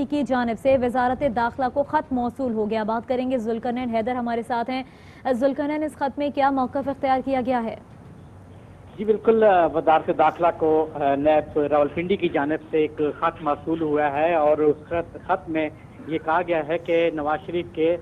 की जानिब से वजारत दाखिला को खत मौसूल हो गया। बात करेंगे जुल्करनैन हैदर हमारे साथ हैं। जुल्करनैन, इस खत में क्या मौक़िफ़ इख्तियार किया गया है? जी बिल्कुल, वजारत दाखिला को नैब रावलपिंडी की जानिब से एक खत मौसूल हुआ है और उस खत में ये कहा गया है कि नवाज शरीफ के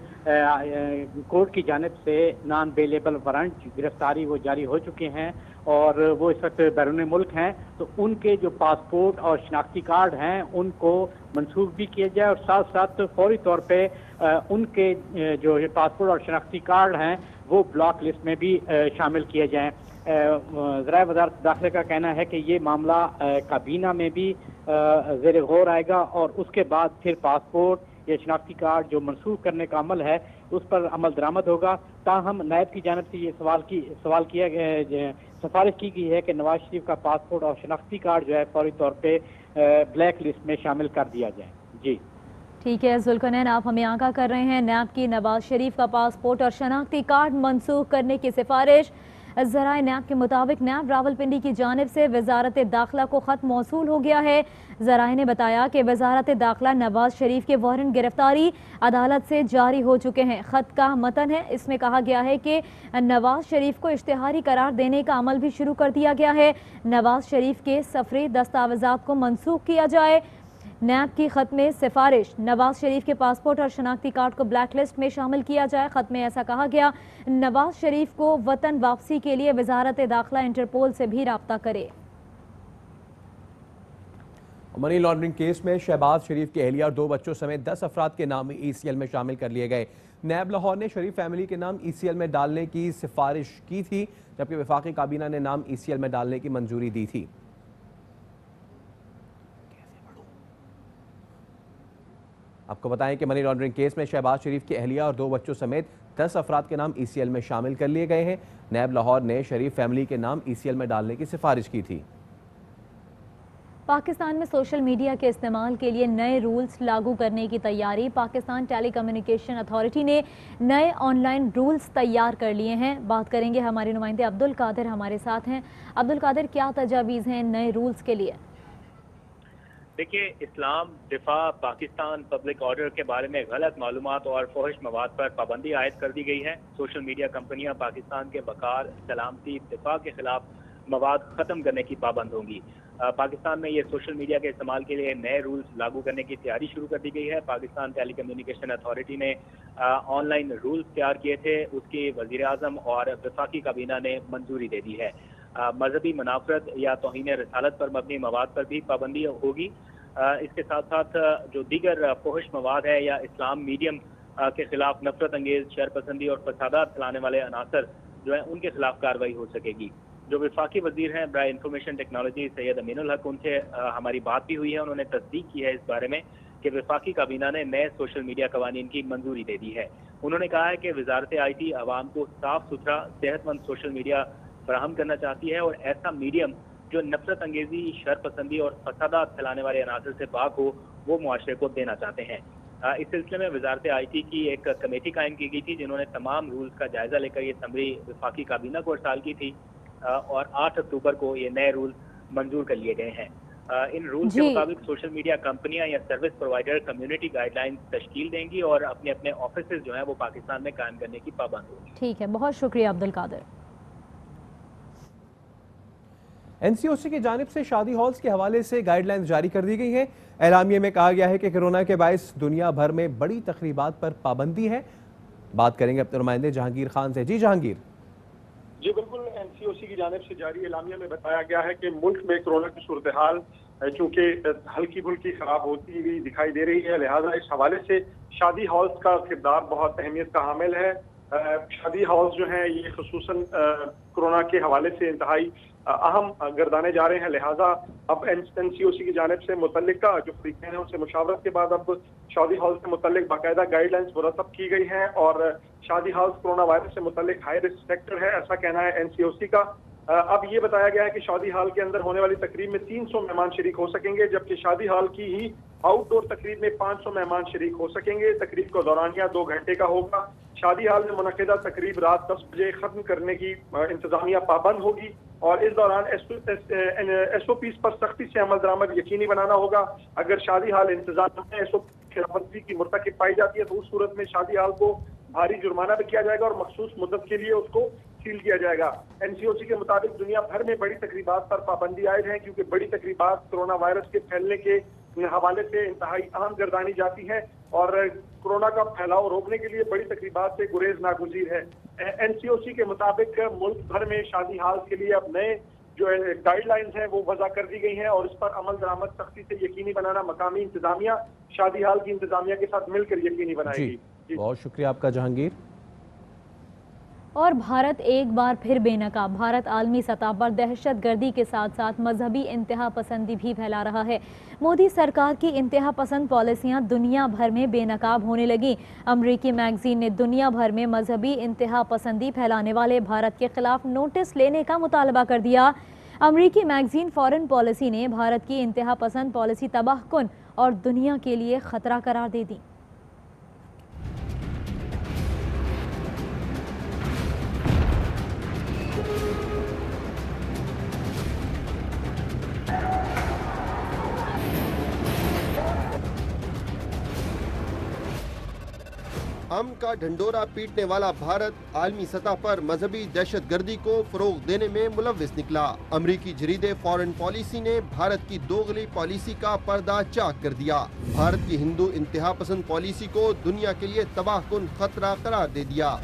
कोर्ट की जानिब से नॉन बेलेबल वारंट गिरफ्तारी वो जारी हो चुके हैं और वो इस वक्त बैरून मुल्क हैं, तो उनके जो पासपोर्ट और शनाख्ती कार्ड हैं उनको मनसूख भी किया जाए और साथ साथ फौरी तौर पे उनके जो पासपोर्ट और शनाख्ती कार्ड हैं वो ब्लॉक लिस्ट में भी शामिल किए जाएं। ज़राए वज़ारत दाखिला का कहना है कि ये मामला काबीना में भी ज़ेर गौर आएगा और उसके बाद फिर पासपोर्ट या शनाख्ती कार्ड जो मनसूख करने का अमल है उस पर अमल दरामद होगा। ताहम नायब की जानिब से ये सिफारिश की गई है कि नवाज शरीफ का पासपोर्ट और शनाख्ती कार्ड जो है फौरी तौर पे ब्लैक लिस्ट में शामिल कर दिया जाए। जी ठीक है जुल्करनैन, आप हमें आगाह कर रहे हैं। नैब की नवाज शरीफ का पासपोर्ट और शनाख्ती कार्ड मनसूख करने की सिफारिश। ज़राए नैब के मुताबिक नैब रावलपिंडी की जानिब से वजारत दाखिला को खत मौसूल हो गया है। ज़राए ने बताया कि वजारत दाखिला नवाज शरीफ के वारंट गिरफ्तारी अदालत से जारी हो चुके हैं। खत का मतन है, इसमें कहा गया है कि नवाज शरीफ को इश्तिहारी करार देने का अमल भी शुरू कर दिया गया है। नवाज शरीफ के सफरी दस्तावेजात को मनसूख किया जाए। नैब की खत में सिफारिश नवाज शरीफ के पासपोर्ट और शनाख्ती कार्ड को ब्लैक लिस्ट में शामिल किया जाए। खत में ऐसा कहा गया, नवाज शरीफ को वतन वापसी के लिए वजारत दाखिला इंटरपोल से भी राब्ता करे। मनी लॉन्ड्रिंग केस में शहबाज शरीफ की अहलिया और 2 बच्चों समेत 10 अफराद के नाम ECL में शामिल कर लिए गए। नैब लाहौर ने शरीफ फैमिली के नाम ECL में डालने की सिफारिश की थी, जबकि वफाकी काबीना ने नाम ECL में डालने की मंजूरी दी थी। आपको बताएं कि मनी लॉन्ड्रिंग केस में शहबाज शरीफ की अहलिया और 2 बच्चों समेत 10 अफराद के नाम ECL में शामिल कर लिए गए हैं। नैब लाहौर ने शरीफ फैमिली के नाम ECL में डालने की सिफारिश की थी। पाकिस्तान में सोशल मीडिया के इस्तेमाल के लिए नए रूल्स लागू करने की तैयारी। पाकिस्तान टेली कम्युनिकेशन अथॉरिटी ने नए ऑनलाइन रूल्स तैयार कर लिए हैं। बात करेंगे, हमारे नुमाइंदे अब्दुल कादिर हमारे साथ हैं। अब्दुल कादिर, क्या तजावीज़ हैं नए रूल्स के लिए? देखिए, इस्लाम, दिफा, पाकिस्तान, पब्लिक ऑर्डर के बारे में गलत मालूमात और फहश मवाद पर पाबंदी आयद कर दी गई है। सोशल मीडिया कंपनियां पाकिस्तान के वकार, सलामती, दिफा के खिलाफ मवाद ख़त्म करने की पाबंद होंगी। पाकिस्तान में ये सोशल मीडिया के इस्तेमाल के लिए नए रूल्स लागू करने की तैयारी शुरू कर दी गई है। पाकिस्तान टेली कम्युनिकेशन अथॉरिटी ने ऑनलाइन रूल्स तैयार किए थे, उसकी वज़ीर आज़म और वफाकी काबीना ने मंजूरी दे दी है। मजहबी मुनाफरत या तौहीन रसालत पर मबनी मवाद पर भी पाबंदी होगी। इसके साथ साथ जो दीगर फहश मवाद है या इस्लाम मीडियम के खिलाफ नफरत अंगेज, शरपसंदी और फसादात फैलाने वाले अनासर जो है उनके खिलाफ कार्रवाई हो सकेगी। जो वफाकी वजीर हैं बराए इंफॉर्मेशन टेक्नोलॉजी सैयद अमीनुल हक, उनसे हमारी बात भी हुई है। उन्होंने तस्दीक की है इस बारे में कि वफाकी काबीना ने नए सोशल मीडिया कवानीन की मंजूरी दे दी है। उन्होंने कहा है कि वजारत IT आवाम को साफ सुथरा सेहतमंद सोशल मीडिया फराहम करना चाहती है और ऐसा मीडियम जो नफरत अंगेजी, शरपसंदी और फसादात फैलाने वाले अनासर से पाक हो, वो मुआशरे को देना चाहते हैं। इस सिलसिले में वजारत IT की एक कमेटी कायम की गई थी, जिन्होंने तमाम रूल्स का जायजा लेकर ये समरी वफाकी काबीना को इरसाल की थी और 8 अक्टूबर को ये नए रूल मंजूर कर लिए गए हैं। इन रूल्स के मुताबिक सोशल मीडिया कंपनियां या सर्विस प्रोवाइडर कम्युनिटी गाइडलाइंस तश्कील देंगी और अपने अपने ऑफिस जो है वो पाकिस्तान में कायम करने की पाबंद होगी। ठीक है, बहुत शुक्रिया अब्दुल कादिर। NCOC की जानिब से शादी हॉल्स के हवाले से गाइडलाइंस जारी कर दी गई है। एलामिये में कहा गया है कि कोरोना के बायस दुनिया भर में बड़ी तकरीबात पर पाबंदी है। बात करेंगे अपने नुमाइंदे जहांगीर खान से। जी जहांगीर। जी बिल्कुल, NCOC की जानिब से जारी एलामिया में बताया गया है कि मुल्क में कोरोना की सूरत हाल चूँकि हल्की फुल्की खराब होती हुई दिखाई दे रही है, लिहाजा इस हवाले से शादी हॉल्स का किरदार बहुत अहमियत का हामिल है। शादी हॉल्स जो हैं ये खुसूसन कोरोना के हवाले से इंतहाई अहम गर्दाने जा रहे हैं। लिहाजा अब NCOC की जानिब से मुतल्लिका जो फरीक़ैन हैं उनसे मुशावरत के बाद अब शादी हॉल से मुतल्लिक बाकायदा गाइडलाइंस मुरतब की गई हैं और शादी हॉल्स कोरोना वायरस से मुतल्लिक हाई रिस्क सेक्टर है, ऐसा कहना है NCOC का। अब ये बताया गया है कि शादी हाल के अंदर होने वाली तकरीब में 300 मेहमान शरीक हो सकेंगे, जबकि शादी हाल की ही आउटडोर तकरीब में 500 मेहमान शरीक हो सकेंगे। तकरीब का दौरानिया 2 घंटे का होगा। शादी हाल में मुनक़िदा तकरीब रात 10 बजे खत्म करने की इंतजामिया पाबंद होगी और इस दौरान SOPs पर सख्ती से अमल दरामद यकीनी बनाना होगा। अगर शादी हाल इंतजाम में SOP खिलाफवर्जी की मुर्तकिब पाई जाती है तो उस सूरत में शादी हाल को भारी जुर्माना भी किया जाएगा और मखसूस मुद्दत के लिए उसको सील किया जाएगा। NCOC के मुताबिक दुनिया भर में बड़ी तकरीबात पर पाबंदी आयद है, क्योंकि बड़ी तकरीबात कोरोना वायरस के फैलने के हवाले से इंतहाई अहम गर्दानी जाती है और कोरोना का फैलाव रोकने के लिए बड़ी तकरीबात से गुरेज नागुज़ीर है। NCOC के मुताबिक मुल्क भर में शादी हाल के लिए अब नए जो गाइडलाइंस हैं वो वज़ा कर दी गई हैं और इस पर अमल दरामद सख्ती से यकीनी बनाना मकामी इंतजामिया शादी हाल की इंतजामिया के साथ मिलकर यकीनी बनाएगी। बहुत शुक्रिया आपका जहांगीर। और भारत एक बार फिर बेनकाब। भारत आलमी सतह पर दहशत गर्दी के साथ साथ मजहबी इंतहा पसंदी भी फैला रहा है। मोदी सरकार की इंतहा पसंद पॉलिसियां दुनिया भर में बेनकाब होने लगी। अमरीकी मैगजीन ने दुनिया भर में मजहबी इंतहा पसंदी फैलाने वाले भारत के खिलाफ नोटिस लेने का मुतालबा कर दिया। अमरीकी मैगजीन फॉरेन पॉलिसी ने भारत की इंतहा पसंद पॉलिसी तबाहकुन और दुनिया के लिए खतरा करार दे दी। अमन का ढंडोरा पीटने वाला भारत आलमी सतह पर मजहबी दहशत गर्दी को फरोग देने में मुलव्विस निकला। अमरीकी जरीदे फॉरेन पॉलिसी ने भारत की दोगली पॉलिसी का पर्दा चाक कर दिया। भारत की हिंदू इंतहा पसंद पॉलिसी को दुनिया के लिए तबाहकुन खतरा करार दे दिया।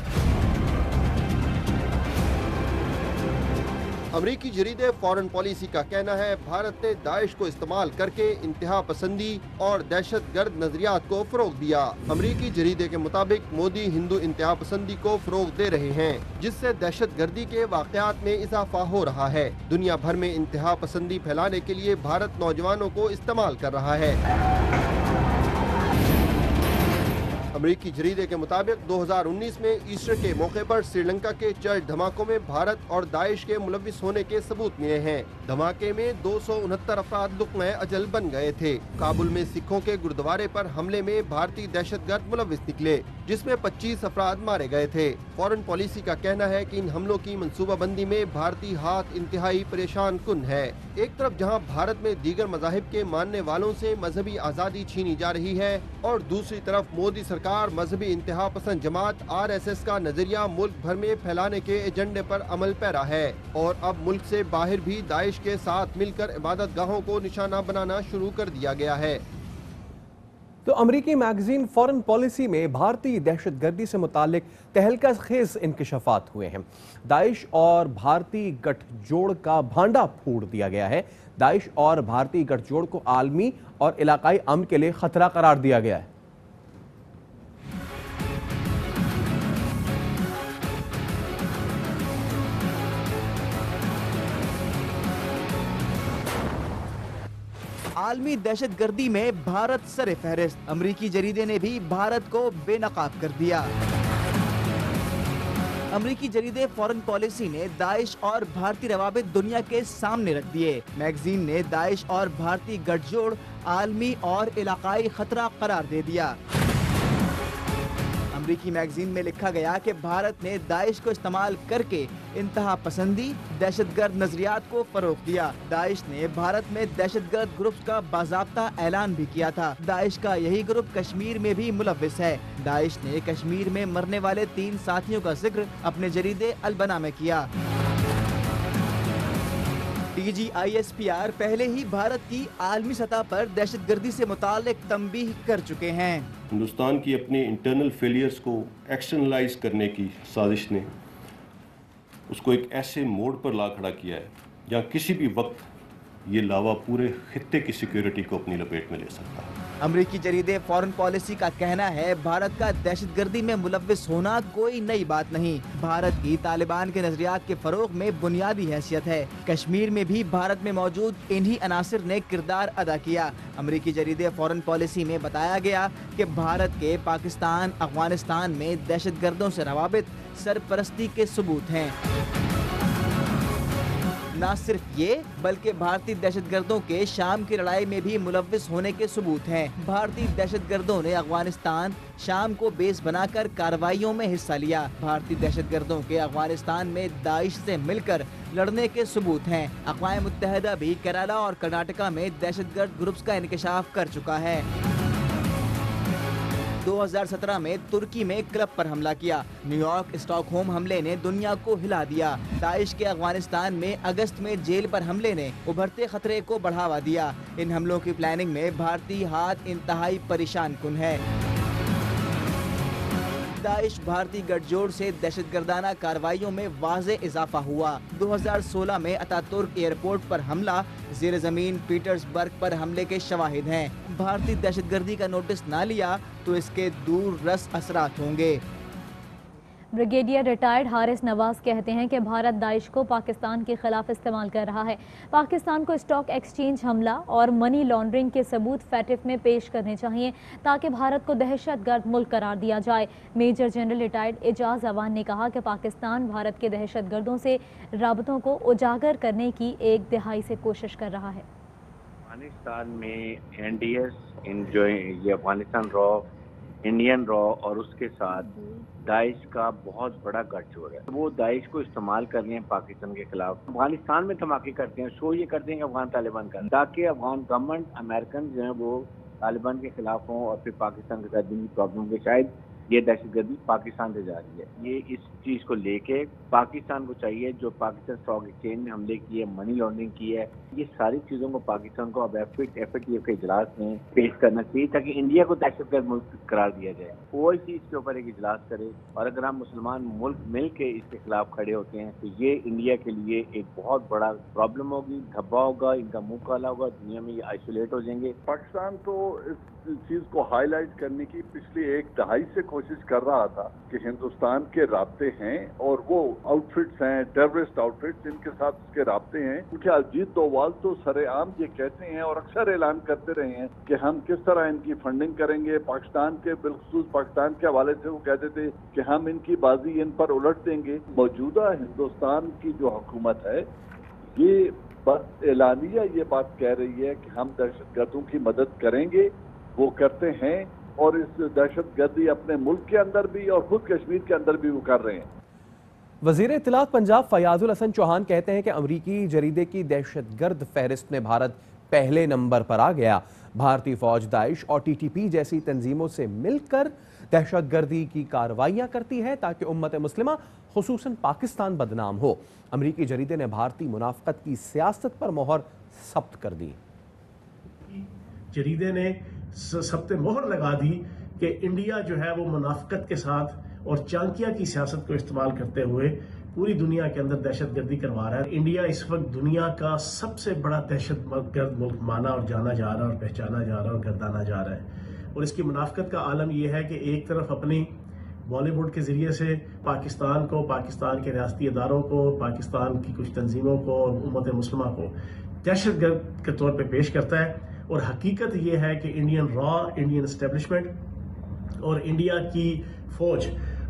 अमरीकी जरीदे फॉरेन पॉलिसी का कहना है भारत ने दाइश को इस्तेमाल करके इंतहा पसंदी और दहशत गर्द नजरियात को फरोग दिया। अमरीकी जरीदे के मुताबिक मोदी हिंदू इंतहा पसंदी को फरोग दे रहे हैं, जिससे दहशत गर्दी के वाकयात में इजाफा हो रहा है। दुनिया भर में इंतहा पसंदी फैलाने के लिए भारत नौजवानों को इस्तेमाल कर रहा है। अमरीकी जरीदे के मुताबिक 2019 में ईस्टर के मौके पर श्रीलंका के चर्च धमाकों में भारत और दाइश के मुलव्विस होने के सबूत मिले हैं। धमाके में 269 अफराद लुक़्मे अजल बन गए थे। काबुल में सिखों के गुरुद्वारे पर हमले में भारतीय दहशतगर्द मुलव्विस निकले, जिसमें 25 अफराद मारे गए थे। फॉरेन पॉलिसी का कहना है कि इन हमलों की मंसूबाबंदी में भारतीय हाथ इंतहाई परेशान कुन है। एक तरफ जहां भारत में दीगर मज़ाहिब के मानने वालों से मजहबी आज़ादी छीनी जा रही है और दूसरी तरफ मोदी सरकार मजहबी इंतहा पसंद जमात RSS का नजरिया मुल्क भर में फैलाने के एजेंडे पर अमल पैरा है और अब मुल्क से बाहर भी दाइश के साथ मिलकर इबादत गाहों को निशाना बनाना शुरू कर दिया गया है। तो अमरीकी मैगजीन फॉरेन पॉलिसी में भारतीय दहशत गर्दी से मुतालिक तहलका खेज इंकशाफात हुए हैं। दाइश और भारतीय गठजोड़ का भांडा फोड़ दिया गया है। दाइश और भारतीय गठजोड़ को आलमी और इलाकाई अमन के लिए खतरा करार दिया गया है। आलमी दहशत गर्दी में भारत सरे फहरिस्त। अमरीकी जरीदे ने भी भारत को बेनकाब कर दिया। अमरीकी जरीदे फॉरेन पॉलिसी ने दाइश और भारतीय रवाबित दुनिया के सामने रख दिए। मैगजीन ने दाइश और भारतीय गठजोड़ आलमी और इलाकाई खतरा करार दे दिया। अमरीकी मैगजीन में लिखा गया कि भारत ने दाइश को इस्तेमाल करके इंतहा पसंदी दहशतगर्द नजरियात को फरोग दिया। दाइश ने भारत में दहशतगर्द ग्रुप्स का बाज़ाब्ता ऐलान भी किया था। दाइश का यही ग्रुप कश्मीर में भी मुलव्विस है। दाइश ने कश्मीर में मरने वाले 3 साथियों का जिक्र अपने जरीदे अल-बना में किया। DGISPR पहले ही भारत की आलमी सतह पर दहशतगर्दी से मुताल्लिक तंबीह कर चुके हैं। हिंदुस्तान की अपने इंटरनल फेलियर्स को एक्सटर्नलाइज करने की साजिश ने उसको एक ऐसे मोड़ पर ला खड़ा किया है जहाँ किसी भी वक्त ये लावा पूरे खित्ते की सिक्योरिटी को अपनी लपेट में ले सकता है। अमरीकी जरीदे फॉरेन पॉलिसी का कहना है भारत का दहशतगर्दी में मुलव्विस होना कोई नई बात नहीं। भारत की तालिबान के नजरियात के फरोग में बुनियादी हैसियत है। कश्मीर में भी भारत में मौजूद इन्हीं अनासिर ने किरदार अदा किया। अमरीकी जरीदे फॉरेन पॉलिसी में बताया गया कि भारत के पाकिस्तान अफगानिस्तान में दहशतगर्दों से रवाबित सरपरस्ती के सबूत हैं। نہ صرف یہ بلکہ بھارتی دہشت گردوں کے شام کی لڑائی میں بھی ملوث ہونے کے ثبوت ہیں۔ بھارتی دہشت گردوں نے افغانستان شام کو بیس بنا کر کارروائیوں میں حصہ لیا۔ بھارتی دہشت گردوں کے افغانستان میں داعش سے مل کر لڑنے کے ثبوت ہیں۔ اقوام متحدہ بھی کیرالہ اور کرناٹکا میں دہشت گرد گروپس کا انکشاف کر چکا ہے۔ 2017 میں ترکی میں کلب پر حملہ کیا۔ نیو یارک اسٹاک ہوم حملے نے دنیا کو ہلا دیا۔ داعش کے افغانستان میں اگست میں جیل پر حملے نے ابھرتے خطرے کو بڑھاوا دیا۔ ان حملوں کی پلاننگ میں بھارتی ہاتھ انتہائی پریشان کن ہے۔ داعش بھارتی گٹھ جوڑ سے دہشت گردانہ کارروائیوں میں واضح اضافہ ہوا۔ 2016 میں اتا ترک ایئرپورٹ پر حملہ، زیر زمین پیٹرز برگ پر حملے کے شواہد ہیں۔ بھارتی دہشت گردی کا نوٹس نہ لیا تو اس کے دور رس اثرات ہوں گے۔ بریگیڈیئر ریٹائرڈ حارث نواز کہتے ہیں کہ بھارت داعش کو پاکستان کے خلاف استعمال کر رہا ہے۔ پاکستان کو اسٹاک ایکسچینج حملہ اور منی لانڈرنگ کے ثبوت فیٹف میں پیش کرنے چاہیے تاکہ بھارت کو دہشت گرد ملک قرار دیا جائے۔ میجر جنرل ریٹائرڈ اعجاز اوان نے کہا کہ پاکستان بھارت کے دہشت گردوں سے رابطوں کو اجاگر کرنے کی ایک دہائی سے کوشش کر رہا ہے۔ افغانستان میں این ڈی ایس جو یہ افغانستان را، انڈین را اور اس کے ساتھ داعش کا بہت بڑا گٹھ جوڑ ہے۔ وہ داعش کو استعمال کر رہے ہیں پاکستان کے خلاف۔ افغانستان میں دھماکے کرتے ہیں، شو یہ کرتے ہیں کہ افغان طالبان کا، تاکہ افغان گورنمنٹ امریکن جو ہیں وہ طالبان کے خلاف ہوں اور پھر پاکستان کے ساتھ دینی پرابلم کے شاید یہ دہشت گردی پاکستان سے جا رہی ہے۔ یہ اس چیز کو لے کے پاکستان کو چاہیے جو پاکستان اسٹاک ایکسچینج میں حملے کیے، منی لانڈرنگ کی ہے، یہ ساری چیزوں کو پاکستان کو اب ایف اے ٹی ایف کے اجلاس میں پیش کرنا چاہیے تاکہ انڈیا کو دہشت گرد ملک قرار دیا جائے۔ وہ اسی چیز کے اوپر ایک اجلاس کرے اور اگر ہم مسلمان ملک مل کے اس کے خلاف کھڑے ہوتے ہیں تو یہ انڈیا کے لیے ایک بہت بڑا پرابلم ہوگی، دھبا ہوگا، ان کا منہ کالا ہوگا، دنیا میں یہ آئسولیٹ ہو جائیں گے۔ پاکستان تو اس چیز کو ہائی لائٹ کرنے کی پچھلی ایک دہائی سے کوشش کر رہا تھا کہ ہندوستان کے رابطے ہیں اور وہ آؤٹ فٹس ہیں، ٹیررسٹ آؤٹ فٹس، جن کے ساتھ اس کے رابطے ہیں۔ ان کے اجیت دووال تو سرے عام یہ کہتے ہیں اور اکثر اعلان کرتے رہے ہیں کہ ہم کس طرح ان کی فنڈنگ کریں گے۔ پاکستان کے بالخصوص پاکستان کے حوالے سے وہ کہتے تھے کہ ہم ان کی بازی ان پر الٹ دیں گے۔ موجودہ ہندوستان کی جو حکومت ہے یہ بس اعلانیہ یہ بات کہہ رہی ہے کہ ہم دہشت گردوں کی مدد کریں گے، وہ کرتے ہیں اور اس دہشت گردی اپنے ملک کے اندر بھی اور خود کشمیر کے اندر بھی وہ کر رہے ہیں۔ وزیر اطلاعات پنجاب فیاض الحسن چوہان کہتے ہیں کہ امریکی جریدے کی دہشت گرد فہرست میں بھارت پہلے نمبر پر آ گیا۔ بھارتی فوج داعش اور ٹی ٹی پی جیسی تنظیموں سے مل کر دہشت گردی کی کارروائیاں کرتی ہے تاکہ امت مسلمہ خصوصاً پاکستان بدنام ہو۔ امریکی جریدے نے بھارتی منافقت کی سیاست پر مہر ثبت کر دی۔ جریدے نے ثبت مہر لگا دی کہ انڈیا جو ہے وہ منافقت کے ساتھ اور چانکیہ کی سیاست کو استعمال کرتے ہوئے پوری دنیا کے اندر دہشت گردی کروا رہا ہے۔ انڈیا اس وقت دنیا کا سب سے بڑا دہشت گرد ملک مانا اور جانا جا رہا ہے اور پہچانا جا رہا ہے اور گردانا جا رہا ہے۔ اور اس کی منافقت کا عالم یہ ہے کہ ایک طرف اپنی بالی ووڈ کے ذریعے سے پاکستان کو، پاکستان کے ریاستی اداروں کو، پاکستان کی کچھ تنظیموں کو اور امت مسلمہ کو دہشت گرد کے طور پہ پیش کرتا ہے، اور حقیقت یہ ہے کہ انڈین را، انڈین اسٹیبلشمنٹ اور انڈیا کی فوج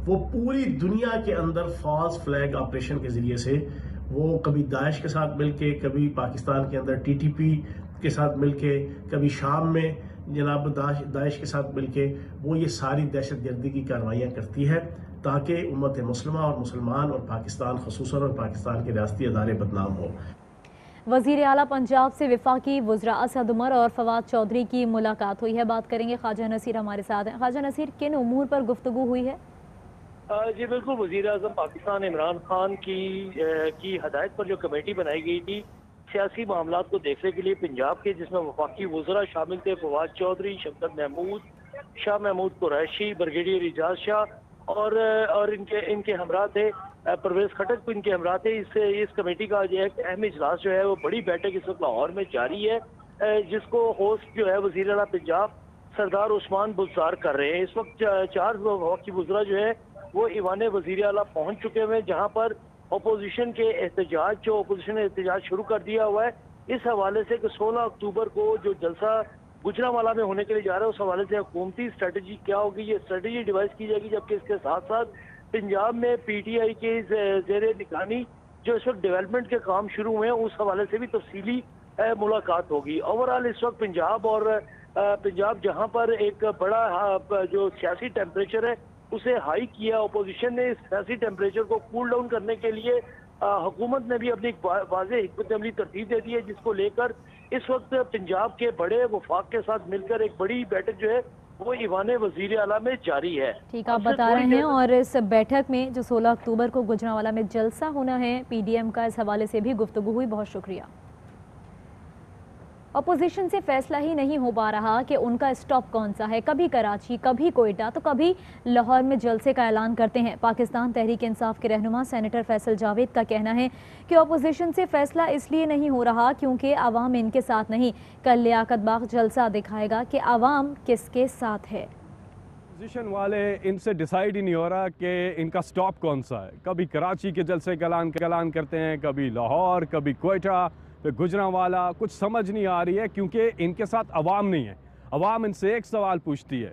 وہ پوری دنیا کے اندر فالس فلیگ آپریشن کے ذریعے سے وہ کبھی داعش کے ساتھ مل کے، کبھی پاکستان کے اندر ٹی ٹی پی کے ساتھ مل کے، کبھی شام میں جناب داعش کے ساتھ مل کے وہ یہ ساری دہشت گردی کی کارروائیاں کرتی ہے تاکہ امت مسلمہ اور مسلمان اور پاکستان خصوصاً اور پاکستان کے ریاستی ادارے بدنام ہوں۔ وزیر اعلیٰ پنجاب سے وفاقی وزراء اسد عمر اور فواد چودھری کی ملاقات ہوئی ہے۔ بات کریں گے، خواجہ نصیر ہمارے ساتھ ہیں۔ خواجہ نصیر، کن امور پر گفتگو ہوئی ہے؟ جی بالکل، وزیر اعظم پاکستان عمران خان کی ہدایت پر جو کمیٹی بنائی گئی تھی سیاسی معاملات کو دیکھنے کے لیے پنجاب کے، جس میں وفاقی وزراء شامل تھے، فواد چودھری، شوکت محمود، شاہ محمود قریشی، بریگیڈیئر اعجاز شاہ اور ان کے ہمراہ تھے پرویز خٹک ان کے ہمراہ تھے۔ اس کمیٹی کا جو ایک اہم اجلاس جو ہے وہ بڑی بیٹھک اس وقت لاہور میں جاری ہے، جس کو ہوسٹ جو ہے وزیر اعلیٰ پنجاب سردار عثمان بزدار کر رہے ہیں۔ اس وقت 4 وفاقی وزراء جو ہے وہ ایوان وزیر اعلیٰ پہنچ چکے ہوئے ہیں، جہاں پر اپوزیشن کے اپوزیشن نے احتجاج شروع کر دیا ہوا ہے اس حوالے سے کہ 16 اکتوبر کو جو جلسہ گجرانوالہ میں ہونے کے لیے جا رہا ہے اس حوالے سے حکومتی اسٹریٹجی کیا ہوگی، یہ اسٹریٹجی ڈیوائز کی جائے گی، جبکہ اس کے ساتھ ساتھ پنجاب میں پی ٹی آئی کے زیر نگرانی جو اس وقت ڈیولپمنٹ کے کام شروع ہوئے ہیں اس حوالے سے بھی تفصیلی ملاقات ہوگی. اوورآل اس وقت پنجاب جہاں پر ایک بڑا جو سیاسی ٹیمپریچر ہے اسے ہائی کیا. اپوزیشن نے اس سیاسی ٹیمپریچر کو کول ڈاؤن کرنے کے لیے حکومت نے بھی اپنی ایک واضح حکمت عملی ترتیب دے دی ہے, جس کو لے کر اس وقت پنجاب کے بڑے وفاق کے ساتھ مل کر ایک بڑی بیٹھک جو ہے وہ ایوان وزیر اعلیٰ میں جاری ہے. ٹھیک آپ بتا رہے ہیں, اور اس بیٹھک میں جو 16 اکتوبر کو گجرانوالہ میں جلسہ ہونا ہے پی ڈی ایم کا, اس حوالے سے بھی گفتگو ہوئی. بہت شکریہ. اپوزیشن سے فیصلہ ہی نہیں ہو پا رہا کہ ان کا اسٹاپ کون سا ہے. کبھی کراچی, کبھی کوئٹہ, تو کبھی لاہور میں جلسے کا اعلان کرتے ہیں. پاکستان تحریک انصاف کے رہنما سینیٹر فیصل جاوید کا کہنا ہے کہ اپوزیشن سے فیصلہ اس لیے نہیں ہو رہا کیونکہ عوام ان کے ساتھ نہیں. کل لیاقت باغ جلسہ دکھائے گا کہ عوام کس کے ساتھ ہے. اپوزیشن والے ان سے ڈیسائیڈ ہی نہیں ہو رہا کہ ان کا سٹاپ کون سا ہے. کبھی کراچی کے جلسے کا اعلان کرتے ہیں, کبھی لاہور, کبھی کوئٹہ, پھر گجرانوالہ. کچھ سمجھ نہیں آ رہی ہے کیونکہ ان کے ساتھ عوام نہیں ہے. عوام ان سے ایک سوال پوچھتی ہے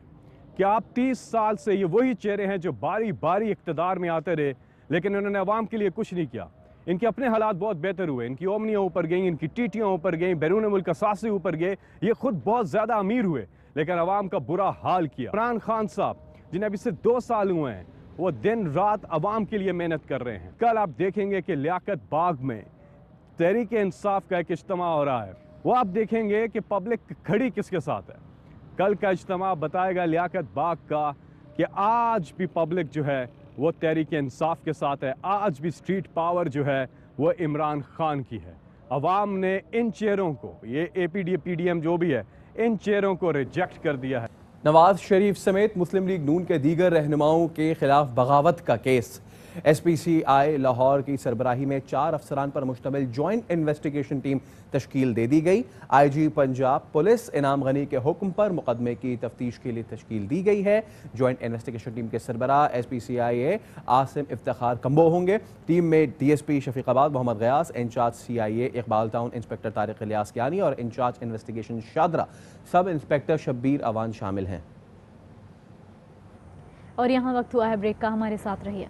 کہ آپ 30 سال سے یہ وہی چہرے ہیں جو باری باری اقتدار میں آتے رہے لیکن انہوں نے عوام کے لیے کچھ نہیں کیا. ان کے اپنے حالات بہت بہتر ہوئے, ان کی اومنیاں اوپر گئیں, ان کی ٹیٹیاں اوپر گئیں, بیرون ملک اثاثے اوپر گئے, یہ خود بہت زیادہ امیر ہوئے لیکن عوام کا برا حال کیا. عمران خان صاحب جنہیں ابھی سے 2 سال ہوئے ہیں وہ دن رات عوام کے لیے محنت کر رہے ہیں. کل آپ دیکھیں گے کہ لیاقت باغ میں تحریک انصاف کا ایک اجتماع ہو رہا ہے. وہ آپ دیکھیں گے کہ پبلک کھڑی کس کے ساتھ ہے. کل کا اجتماع بتائے گا لیاقت باغ کا کہ آج بھی پبلک جو ہے وہ تحریک انصاف کے ساتھ ہے. آج بھی اسٹریٹ پاور جو ہے وہ عمران خان کی ہے. عوام نے ان چہروں کو, یہ اے پی ڈی ایم جو بھی ہے, ان چہروں کو ریجیکٹ کر دیا ہے. نواز شریف سمیت مسلم لیگ نون کے دیگر رہنماؤں کے خلاف بغاوت کا کیس. ایس پی سی آئی لاہور کی سربراہی میں 4 افسران پر مشتمل جوائنٹ انویسٹیگیشن ٹیم تشکیل دے دی گئی. آئی جی پنجاب پولیس انعام غنی کے حکم پر مقدمے کی تفتیش کے لیے تشکیل دی گئی ہے. جوائنٹ انویسٹیگیشن ٹیم کے سربراہ S P C I A Asim Iftikhar Kamboh ہوں گے. ٹیم میں D S P Shafiqabad Muhammad Ghias, incharge C I A Iqbal town inspector Tariq Ilyas Kayani اور incharge investigation Shahdara sub inspector Shabbir Awan شامل ہیں. اور یہاں وقت ہوا ہے بریک کا, ہمارے ساتھ رہیے.